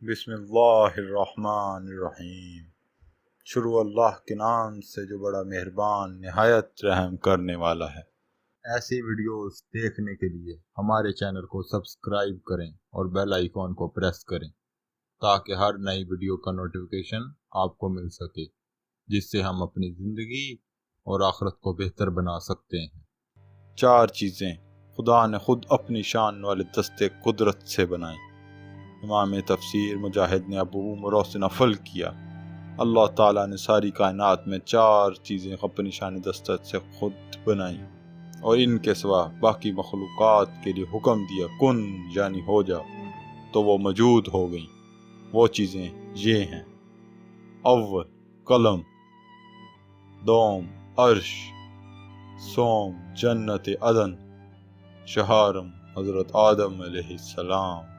بسم اللہ الرحمن الرحیم۔ شروع اللہ کے نام سے جو بڑا مہربان نہایت رحم کرنے والا ہے۔ ایسی ویڈیوز دیکھنے کے لیے ہمارے چینل کو سبسکرائب کریں اور بیل آئیکن کو پریس کریں تاکہ ہر نئی ویڈیو کا نوٹیفیکیشن آپ کو مل سکے، جس سے ہم اپنی زندگی اور آخرت کو بہتر بنا سکتے ہیں۔ 4 چیزیں خدا نے خود اپنی شان والے دستے قدرت سے بنائیں۔ امام تفسیر مجاہد نے ابو عمرو سے نقل کیا، اللہ تعالیٰ نے ساری کائنات میں 4 چیزیں اپنی شان دستت سے خود بنائیں اور ان کے سوا باقی مخلوقات کے لیے حکم دیا کن یعنی ہو جا، تو وہ موجود ہو گئیں۔ وہ چیزیں یہ ہیں: اول قلم، دوم عرش، سوم جنت عدن، چہارم حضرت آدم علیہ السلام۔